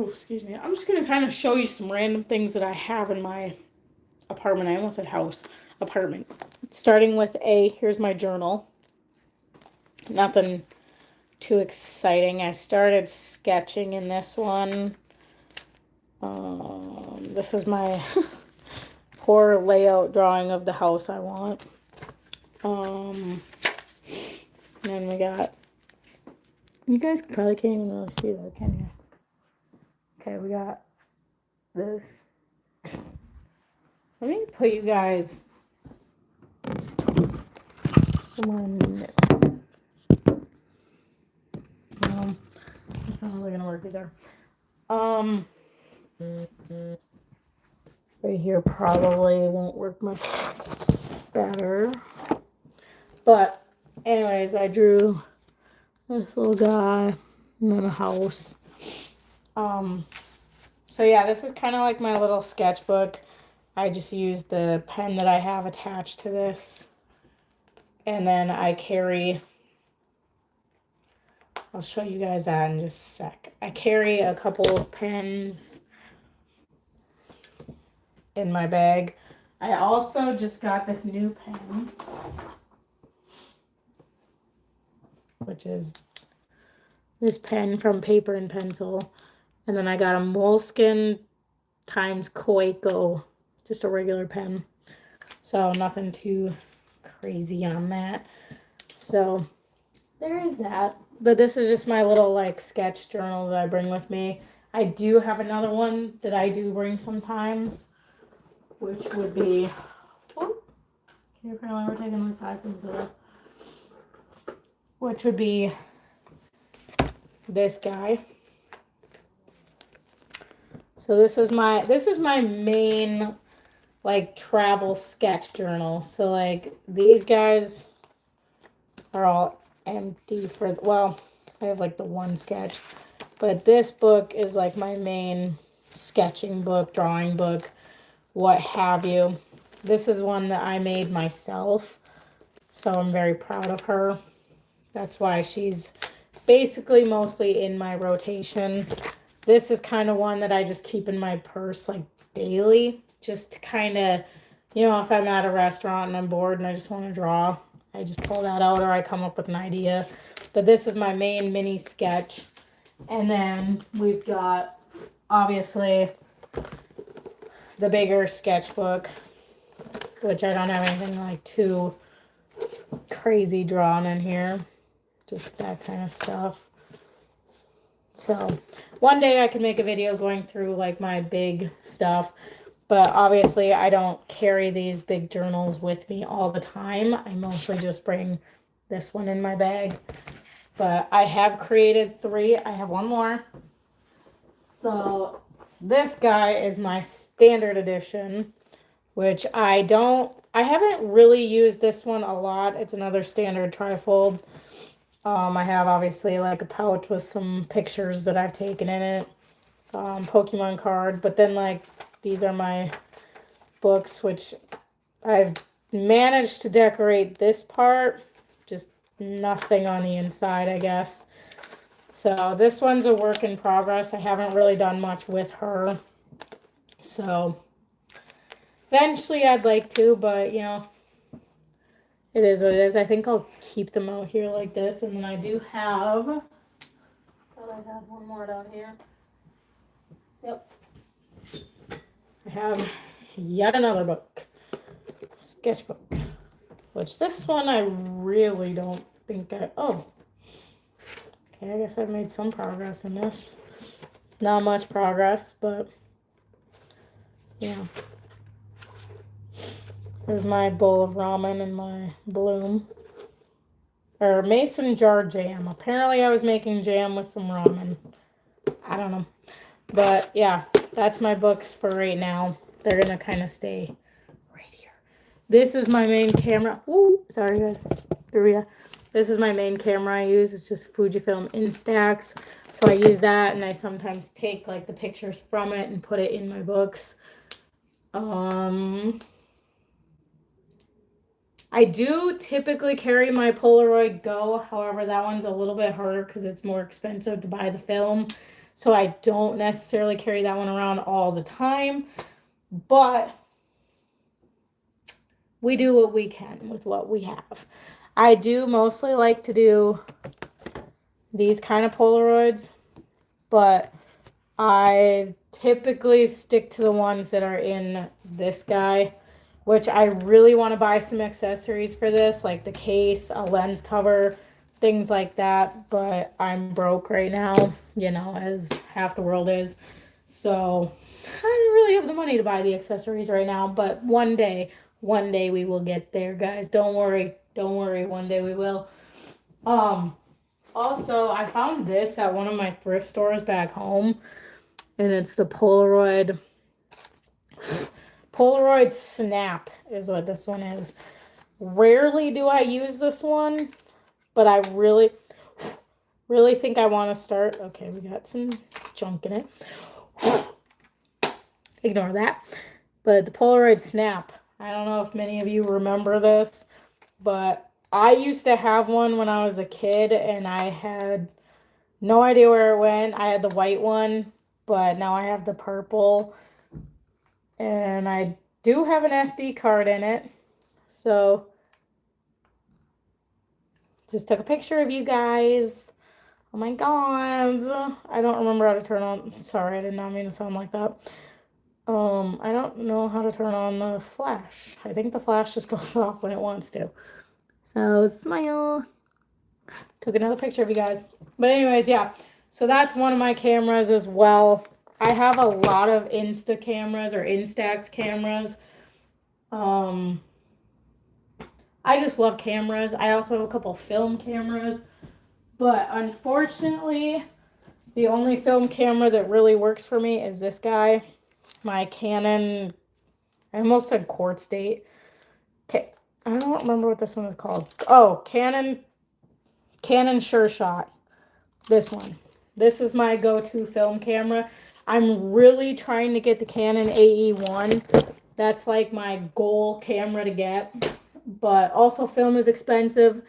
excuse me. I'm just going to kind of show you some random things that I have in my apartment. I almost said house. Apartment. Starting with here's my journal. Nothing too exciting. I started sketching in this one. This was my poor layout drawing of the house I want. Then we got, you guys probably can't even really see that, can you? Okay, we got this. Let me put you guys somewhere in the middle. It's not really gonna work either. Right here probably won't work much better. But anyways, I drew this little guy and then a house. So yeah, this is kind of like my little sketchbook. I just use the pen that I have attached to this. And then I carry, I'll show you guys that in just a sec. I carry a couple of pens in my bag. I also just got this new pen, which is this pen from Paper and Pencil. And then I got a Moleskine times Coeco, just a regular pen. So nothing too crazy on that. So there is that. But this is just my little like sketch journal that I bring with me. I do have another one that I do bring sometimes, which would be, okay, apparently we're taking like 5 things of this, which would be this guy. So this is my main like travel sketch journal. So like these guys are all empty for, well, I have like the one sketch, but this book is like my main sketching book, drawing book, what have you. This is one that I made myself, so I'm very proud of her. That's why she's basically mostly in my rotation. This is kind of one that I just keep in my purse like daily, just to kind of, you know, if I'm at a restaurant and I'm bored and I just want to draw, I just pull that out, or I come up with an idea. But this is my main mini sketch. And then we've got, obviously, the bigger sketchbook, which I don't have anything like too crazy drawn in here. Just that kind of stuff. So one day I can make a video going through like my big stuff. But obviously I don't carry these big journals with me all the time. I mostly just bring this one in my bag. But I have created 3. I have one more. So this guy is my standard edition, which I haven't really used this one a lot. It's another standard trifold. I have obviously like a pouch with some pictures that I've taken in it. Pokemon card. But then like these are my books, which I've managed to decorate this part. Just nothing on the inside, I guess. So this one's a work in progress. I haven't really done much with her. So eventually I'd like to, but you know, it is what it is. I think I'll keep them out here like this. And then I do have, I have one more down here. Yep. I have yet another book. Sketchbook. Which this one I really don't think oh. Okay, I guess I've made some progress in this. Not much progress, but yeah. There's my bowl of ramen and my bloom. Or mason jar jam. Apparently I was making jam with some ramen. I don't know. But yeah, that's my books for right now. They're going to kind of stay right here. This is my main camera. Ooh, sorry guys. This is my main camera I use. It's just Fujifilm Instax. So I use that, and I sometimes take like the pictures from it and put it in my books. I do typically carry my Polaroid Go. However, that one's a little bit harder because it's more expensive to buy the film. So I don't necessarily carry that one around all the time, but we do what we can with what we have. I do mostly like to do these kind of Polaroids, but I typically stick to the ones that are in this guy, which I really want to buy some accessories for this, like the case, a lens cover, things like that, but I'm broke right now, you know, as half the world is. So I don't really have the money to buy the accessories right now, but one day we will get there, guys. Don't worry, one day we will. Also, I found this at one of my thrift stores back home, and it's the Polaroid Snap is what this one is. Rarely do I use this one, but I really think I want to start. Okay, we got some junk in it. Ignore that. But the Polaroid Snap, I don't know if many of you remember this, but I used to have one when I was a kid, and I had no idea where it went. I had the white one, but now I have the purple, and I do have an SD card in it. So just took a picture of you guys. Oh my god. I don't remember how to turn on. Sorry, I did not mean to sound like that. I don't know how to turn on the flash. I think the flash just goes off when it wants to. So smile. Took another picture of you guys. But anyways, yeah. So that's one of my cameras as well. I have a lot of Insta cameras or Instax cameras. I just love cameras. I also have a couple film cameras. But unfortunately, the only film camera that really works for me is this guy. My Canon, I almost said quartz date. Okay, I don't remember what this one is called. Oh, Canon Sure Shot. This one. This is my go-to film camera. I'm really trying to get the Canon AE1. That's like my goal camera to get. But also film is expensive.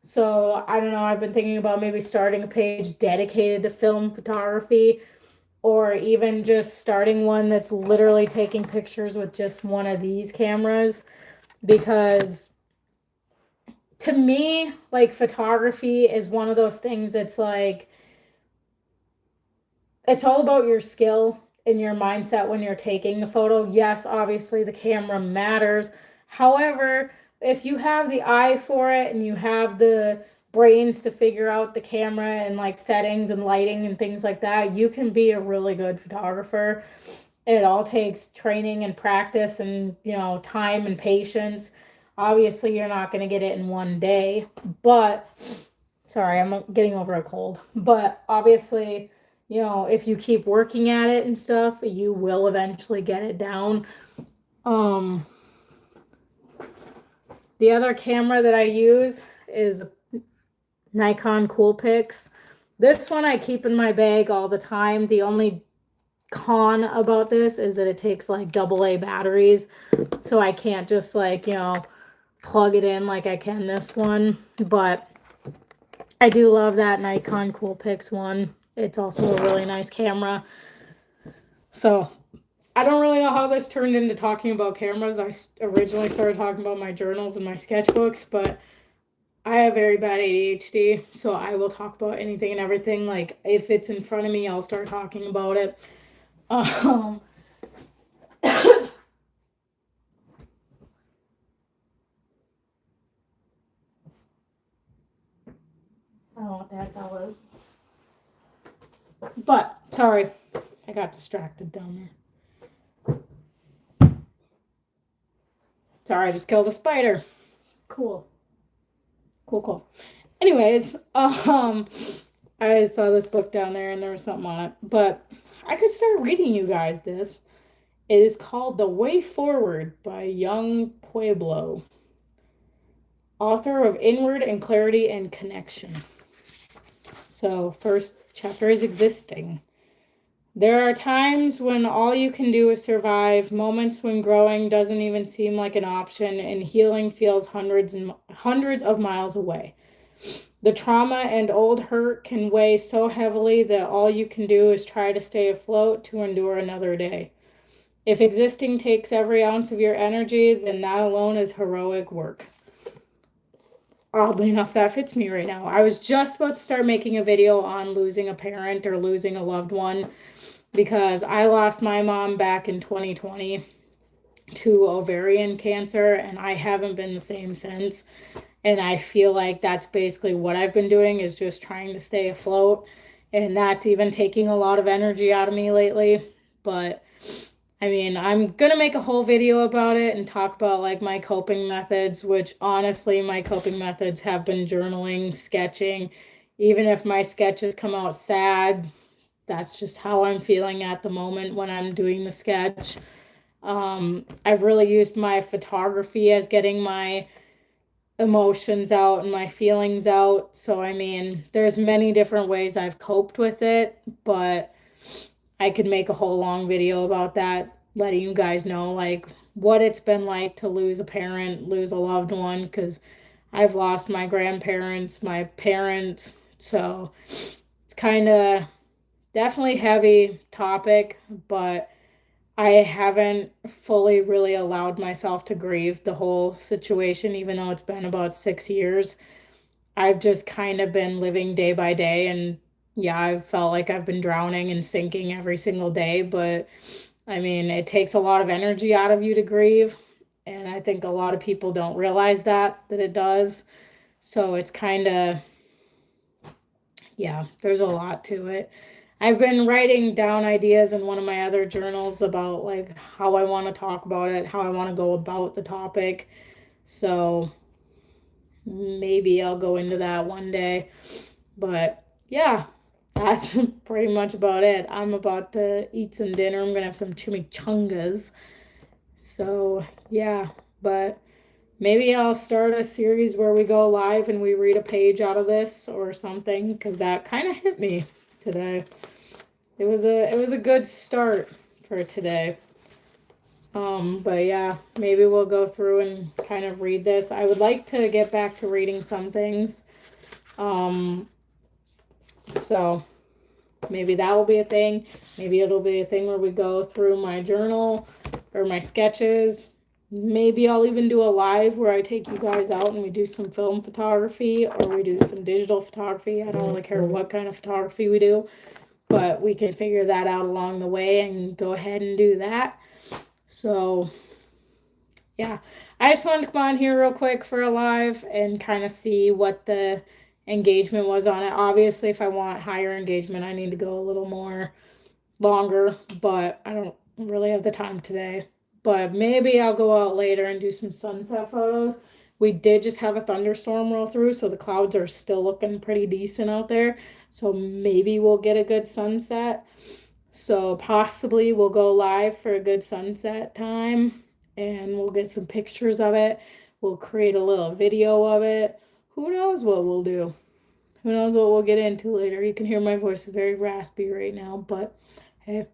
So I don't know. I've been thinking about maybe starting a page dedicated to film photography, or even just starting one that's literally taking pictures with just one of these cameras. Because to me, like, photography is one of those things that's like, it's all about your skill and your mindset when you're taking the photo. Yes, obviously the camera matters. However, if you have the eye for it and you have the brains to figure out the camera and like settings and lighting and things like that, you can be a really good photographer. It all takes training and practice and, you know, time and patience. Obviously, you're not going to get it in one day, but sorry, I'm getting over a cold. But obviously, you know, if you keep working at it and stuff, you will eventually get it down. The other camera that I use is Nikon Coolpix. This one I keep in my bag all the time. The only con about this is that it takes like AA batteries, so I can't just like, you know, plug it in like I can this one. But I do love that Nikon Coolpix one. It's also a really nice camera. So I don't really know how this turned into talking about cameras. I originally started talking about my journals and my sketchbooks, but I have very bad ADHD, so I will talk about anything and everything. Like, if it's in front of me, I'll start talking about it. I don't know what the heck that was. But, sorry, I got distracted down there. Sorry, I just killed a spider. Cool. Anyways, I saw this book down there and there was something on it. But I could start reading you guys this. It is called The Way Forward by Young Pueblo, author of Inward and Clarity and Connection. So, first chapter is existing. There are times when all you can do is survive, moments when growing doesn't even seem like an option, and healing feels hundreds of miles away. The trauma and old hurt can weigh so heavily that all you can do is try to stay afloat to endure another day. If existing takes every ounce of your energy, then that alone is heroic work. Oddly enough, that fits me right now. I was just about to start making a video on losing a parent or losing a loved one because I lost my mom back in 2020 to ovarian cancer, and I haven't been the same since. And I feel like that's basically what I've been doing, is just trying to stay afloat. And that's even taking a lot of energy out of me lately. But I mean, I'm going to make a whole video about it and talk about like my coping methods, which honestly, my coping methods have been journaling, sketching. Even if my sketches come out sad, that's just how I'm feeling at the moment when I'm doing the sketch. I've really used my photography as getting my emotions out and my feelings out. So, I mean, there's many different ways I've coped with it, but I could make a whole long video about that, letting you guys know like what it's been like to lose a parent, lose a loved one, because I've lost my grandparents, my parents. So it's kind of definitely heavy topic, but I haven't fully really allowed myself to grieve the whole situation, even though it's been about 6 years. I've just kind of been living day by day, and yeah, I've felt like I've been drowning and sinking every single day, but I mean, it takes a lot of energy out of you to grieve, and I think a lot of people don't realize that it does. So it's kind of, yeah, there's a lot to it. I've been writing down ideas in one of my other journals about like how I want to talk about it, how I want to go about the topic. So maybe I'll go into that one day. But yeah, that's pretty much about it. I'm about to eat some dinner. I'm going to have some chimichangas. So yeah, but maybe I'll start a series where we go live and we read a page out of this or something, because that kind of hit me today. It was a good start for today. But yeah, maybe we'll go through and kind of read this. I would like to get back to reading some things. So maybe that will be a thing. Maybe it'll be a thing where we go through my journal or my sketches. Maybe I'll even do a live where I take you guys out and we do some film photography or we do some digital photography. I don't really care what kind of photography we do, but we can figure that out along the way and go ahead and do that. So yeah, I just wanted to come on here real quick for a live and kind of see what the engagement was on it. Obviously, if I want higher engagement, I need to go a little more longer, but I don't really have the time today. But maybe I'll go out later and do some sunset photos. We did just have a thunderstorm roll through, so the clouds are still looking pretty decent out there. So maybe we'll get a good sunset. So possibly we'll go live for a good sunset time and we'll get some pictures of it. We'll create a little video of it. Who knows what we'll do? Who knows what we'll get into later? You can hear my voice is very raspy right now, but hey,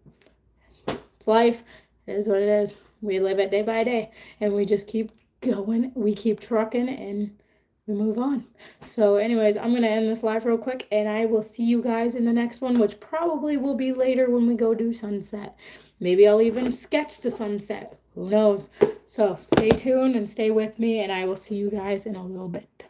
it's life. It is what it is. We live it day by day, and we just keep going. We keep trucking, and we move on. So anyways, I'm going to end this live real quick, and I will see you guys in the next one, which probably will be later when we go do sunset. Maybe I'll even sketch the sunset. Who knows? So stay tuned and stay with me, and I will see you guys in a little bit.